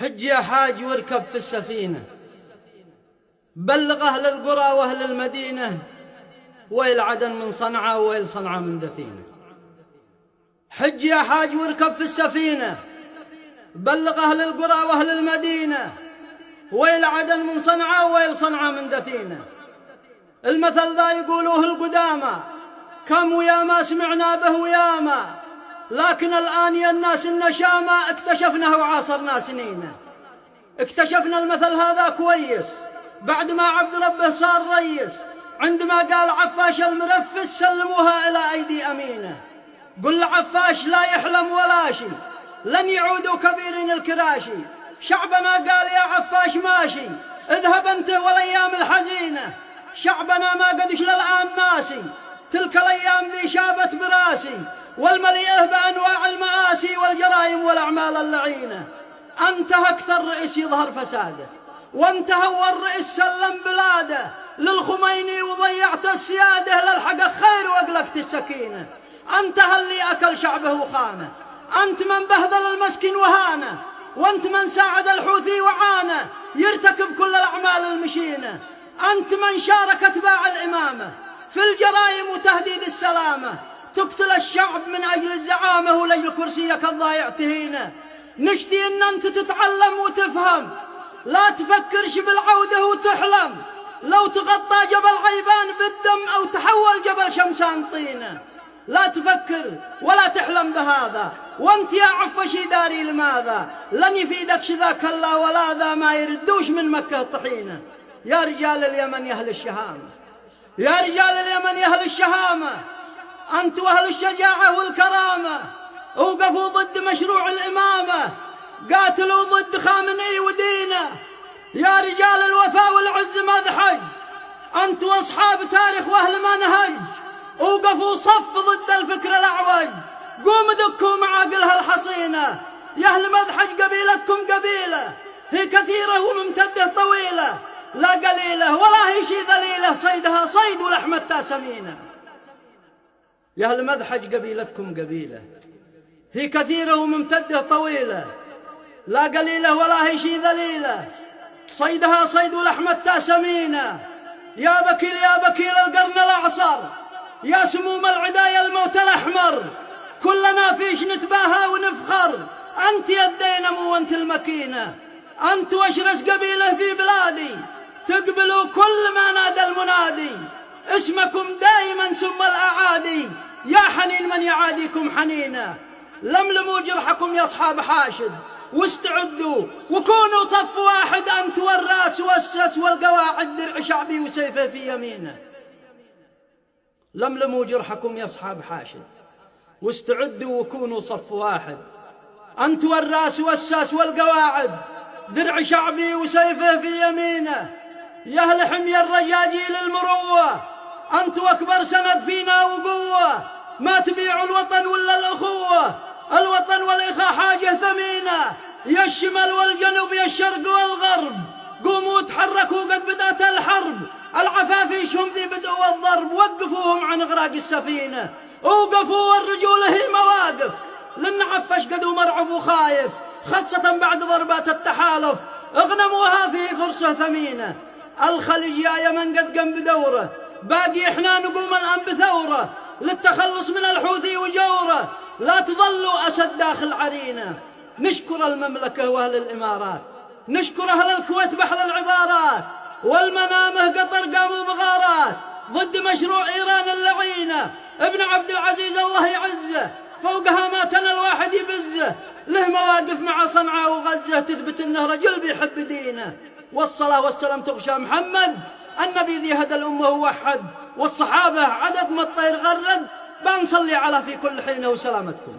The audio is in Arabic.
حج يا حاج واركب في السفينة، بلغ أهل القرى وأهل المدينة، ويل عدن من صنعاء ويل صنعاء من دثينة. حج يا حاج واركب في السفينة، بلغ أهل القرى وأهل المدينة، ويل عدن من صنعاء ويل صنعاء من دثينة. المثل ذا يقولوه القدامى، كم وياما سمعنا به وياما، لكن الآن يا الناس النشامى اكتشفناه وعاصرنا سنينه. اكتشفنا المثل هذا كويس بعد ما عبد ربه صار ريس، عندما قال عفاش المرفس سلموها إلى أيدي أمينة. قل عفاش لا يحلم ولا شي، لن يعودوا كبيرين الكراشي. شعبنا قال يا عفاش ماشي، اذهب أنت والأيام الحزينة. شعبنا ما قدش للآن ناسي، تلك الأيام ذي شابت براسي، والمليئة بأنواع المآسي والجرائم والأعمال اللعينة. انتهى أكثر رئيس يظهر فساده، وانتهى والرئيس سلم بلاده للخميني وضيعت السيادة، للحق خير وأقلقت السكينة. انتهى اللي أكل شعبه وخانه، أنت من بهذل المسكين وهانه، وانت من ساعد الحوثي وعانه يرتكب كل الأعمال المشينة. أنت من شارك أتباع الإمامة في الجرائم وتهديد السلامة، تقتل الشعب من أجل الزعامة ولأجل كرسيك الضايع تهينه. نشتي أن أنت تتعلم وتفهم، لا تفكرش بالعودة وتحلم، لو تغطى جبل عيبان بالدم أو تحول جبل شمسان طينة. لا تفكر ولا تحلم بهذا، وانت يا عفشي داري لماذا؟ لن يفيدك ذا كلا ولا ذا، ما يردوش من مكة طحينة. يا رجال اليمن يا أهل الشهامة، يا رجال اليمن يا أهل الشهامة، أنت وأهل الشجاعة والكرامة، وقفوا ضد مشروع الإمامة، قاتلوا ضد خامنئي ودينه. يا رجال الوفاء والعز مذحج، أنت وأصحاب تاريخ وأهل منهج، وقفوا صف ضد الفكر الأعوج. قوم دكوا معاقلها الحصينة. يا أهل مذحج قبيلتكم قبيلة، هي كثيرة وممتدة طويلة، لا قليلة ولا هي شي ذليلة، صيدها صيد ولحمتها سمينة. يا أهل مذحج قبيلتكم قبيلة، هي كثيرة وممتدة طويلة، لا قليلة ولا هي شي ذليلة، صيدها صيد ولحمتها سمينة. يا بكيل يا بكيل القرن الأعصر، يا سموم العدايا الموت الأحمر، كلنا فيش نتباهى ونفخر. أنت يا الدينمو وأنت المكينة، أنت وأشرس قبيلة في بلادي، تقبلوا كل ما نادى المنادي. اسمكم دائما سم الأعادي، يا حنين من يعاديكم حنينة. لملموا جرحكم يا أصحاب حاشد، واستعدوا وكونوا صف واحد، أنت والراس والسس والقواعد، درع شعبي وسيفه في يمينه. لملموا جرحكم يا أصحاب حاشد، واستعدوا وكونوا صف واحد، أنت والراس والساس والقواعد، درع شعبي وسيفه في يمينه. يا أهل حمية الرجاجيل المروة، أنت أكبر سند فينا وقوة، ما تبيعوا الوطن ولا الأخوة، الوطن والإخاء حاجة ثمينة. يا الشمال والجنوب يا الشرق والغرب، قوموا تحركوا قد بدأت الحرب، العفافيشهم ذي بدأوا الضرب، وقفوهم عن إغراق السفينة. وقفوا والرجولة هي مواقف، لأن عفش قد مرعب وخايف، خاصة بعد ضربات التحالف، اغنموها في فرصة ثمينة. الخليج يا يمن قد قام بدوره، باقي احنا نقوم الآن بثورة للتخلص من الحوثي وجوره. لا تظلوا أسد داخل عرينة. نشكر المملكة وأهل الإمارات، نشكر أهل الكويت بحر العبارات، والمنامه قطر قاموا بغارات ضد مشروع إيران اللعينة. ابن عبد العزيز الله يعزه، فوقها ما تنى الواحد يبزه، له مواقف مع صنعاء وغزة تثبت انه رجل بيحب دينه. والصلاة والسلام تغشى محمد، النبي ذي هدى الأمة ووحد، والصحابة عدد ما الطير غرد، بنصلي على في كل حين وسلامتكم.